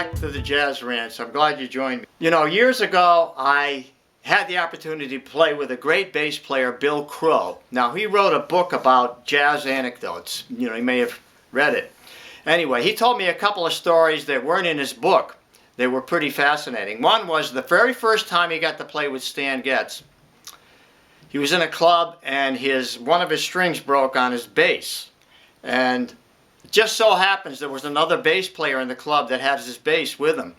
back to the Jazz Rants. I'm glad you joined me. You know, years ago, I had the opportunity to play with a great bass player, Bill Crow. Now, he wrote a book about jazz anecdotes. You know, you may have read it. Anyway, he told me a couple of stories that weren't in his book. They were pretty fascinating. One was the very first time he got to play with Stan Getz. He was in a club and one of his strings broke on his bass. And it just so happens there was another bass player in the club that had his bass with him.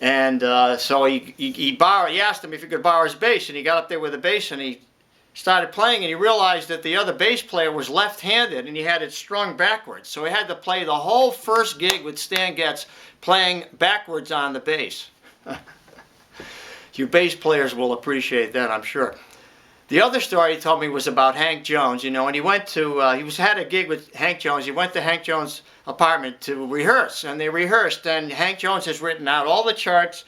And so he asked him if he could borrow his bass, and he got up there with the bass and he started playing, and he realized that the other bass player was left-handed and he had it strung backwards. So he had to play the whole first gig with Stan Getz playing backwards on the bass. You bass players will appreciate that, I'm sure. The other story he told me was about Hank Jones, you know, and he went to, had a gig with Hank Jones. He went to Hank Jones' apartment to rehearse, and they rehearsed, and Hank Jones has written out all the charts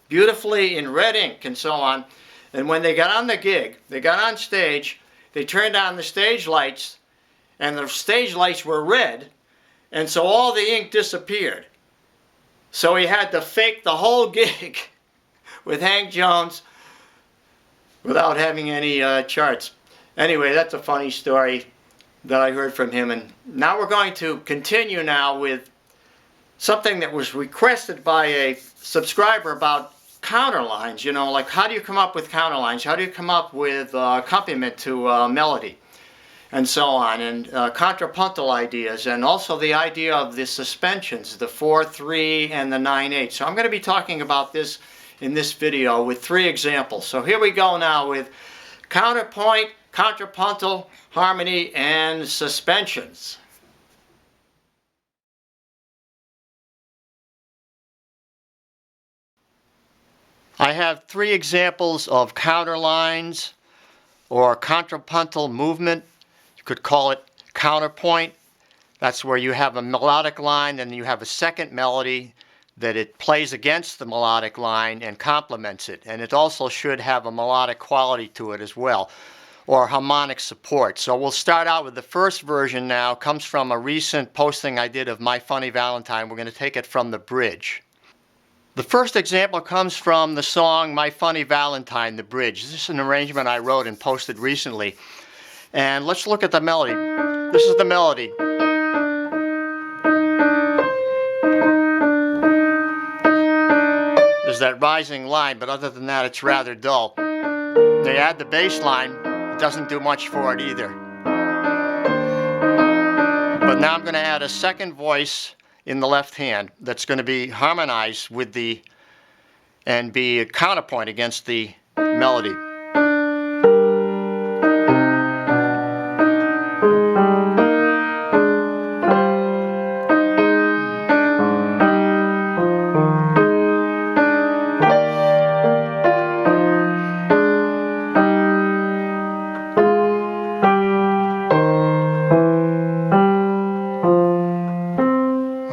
beautifully in red ink and so on. And when they got on the gig, they got on stage, they turned on the stage lights, and the stage lights were red, and so all the ink disappeared. So he had to fake the whole gig with Hank Jones without having any charts. Anyway, that's a funny story that I heard from him. And now we're going to continue now with something that was requested by a subscriber about counterlines. You know, like how do you come up with counterlines? How do you come up with accompaniment to melody? And so on, and contrapuntal ideas, and also the idea of the suspensions, the 4/3 and the 9/8. So I'm going to be talking about this in this video with 3 examples. So here we go now with counterpoint, contrapuntal, harmony, and suspensions. I have 3 examples of counterlines or contrapuntal movement. You could call it counterpoint. That's where you have a melodic line and you have a second melody that it plays against the melodic line and complements it. And it also should have a melodic quality to it as well, or harmonic support. So we'll start out with the first version now. It comes from a recent posting I did of My Funny Valentine. We're going to take it from the bridge. The first example comes from the song My Funny Valentine, the bridge. This is an arrangement I wrote and posted recently. And let's look at the melody. This is the melody. There's that rising line, but other than that, it's rather dull. They add the bass line, it doesn't do much for it either. But now I'm going to add a second voice in the left hand that's going to be harmonized with and be a counterpoint against the melody.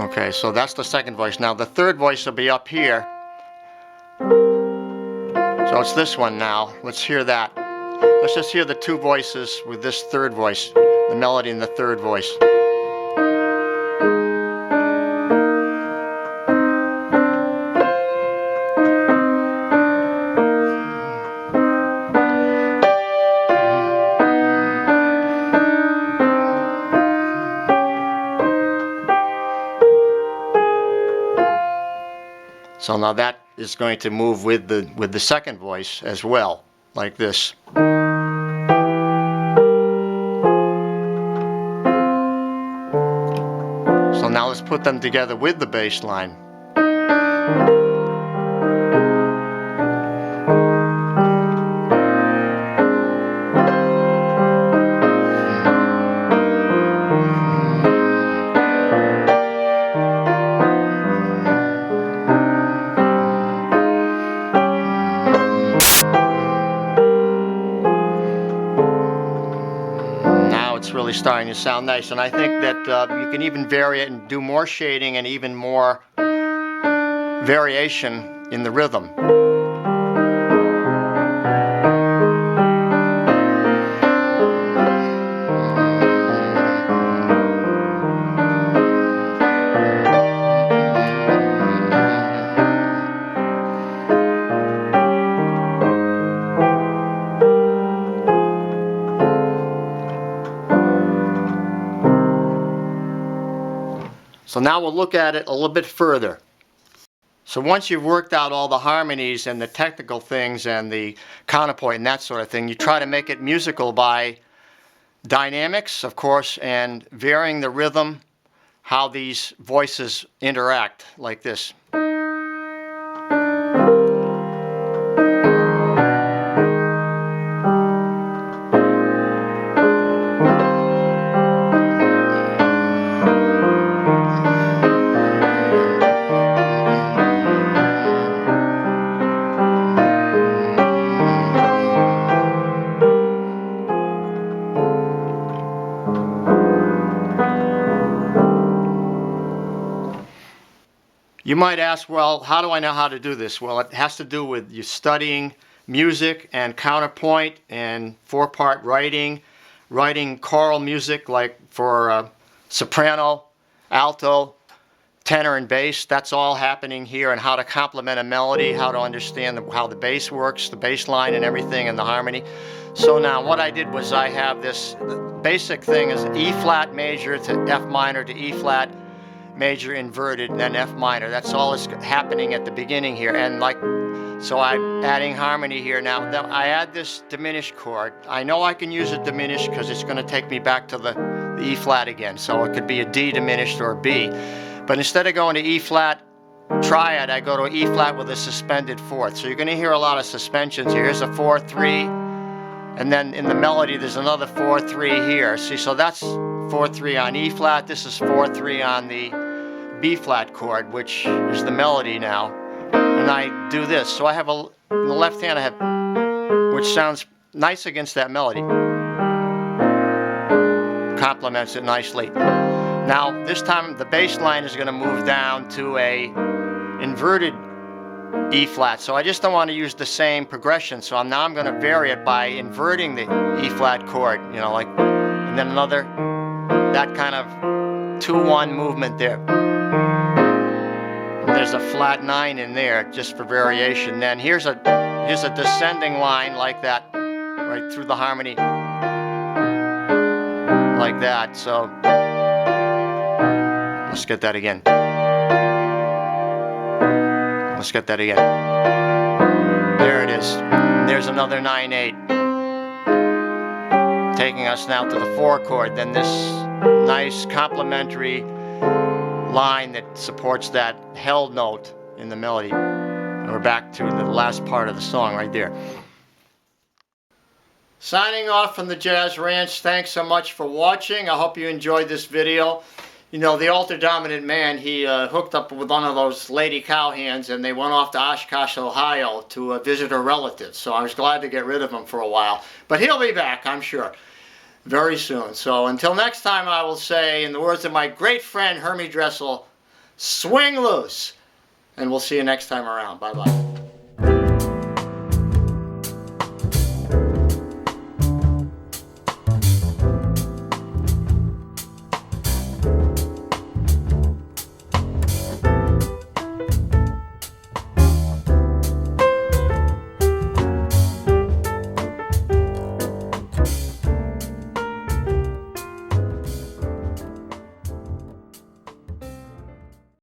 Okay, so that's the second voice. Now the third voice will be up here. So it's this one now. Let's hear that. Let's just hear the 2 voices with this third voice, the melody in the third voice. So now that is going to move with the second voice as well, like this. So now let's put them together with the bass line. It's really starting to sound nice, and I think that you can even vary it and do more shading and even more variation in the rhythm. now we'll look at it a little bit further. So once you've worked out all the harmonies and the technical things and the counterpoint and that sort of thing, you try to make it musical by dynamics, of course, and varying the rhythm, how these voices interact, like this. You might ask, well, how do I know how to do this? Well, it has to do with you studying music and counterpoint and four-part writing, writing choral music like for soprano, alto, tenor, and bass. That's all happening here, and how to complement a melody, how to understand how the bass works, the bass line and everything, and the harmony. So now what I did was I have this basic thing is E flat major to F minor to E flat major inverted and then F minor. That's all that's happening at the beginning here. And like, so I'm adding harmony here. Now I add this diminished chord. I know I can use a diminished because it's going to take me back to the E flat again. So it could be a D diminished or a B. But instead of going to E flat triad, I go to E flat with a suspended fourth. So you're going to hear a lot of suspensions here. Here's a 4-3, and then in the melody there's another 4-3 here. See, so that's 4-3 on E flat. This is 4-3 on the B flat chord, which is the melody now. And I do this. So I have in the left hand I have, which sounds nice against that melody. Complements it nicely. Now this time the bass line is going to move down to a inverted E flat. So I just don't want to use the same progression. So now I'm going to vary it by inverting the E flat chord, you know, like, and then another, that kind of 2-1 movement there. There's a flat 9 in there just for variation. Then here's a descending line like that, right through the harmony, like that. So let's get that again. Let's get that again. There it is. There's another 9-8, taking us now to the 4 chord. Then this nice complementary line that supports that held note in the melody. And we're back to the last part of the song right there. Signing off from the Jazz Ranch. Thanks so much for watching. I hope you enjoyed this video. You know, the altar dominant man, he hooked up with one of those lady cowhands, and they went off to Oshkosh, Ohio to visit her relatives. So I was glad to get rid of him for a while. But he'll be back, I'm sure, very soon. So until next time, I will say, in the words of my great friend Hermie Dressel, swing loose. And we'll see you next time around. Bye-bye.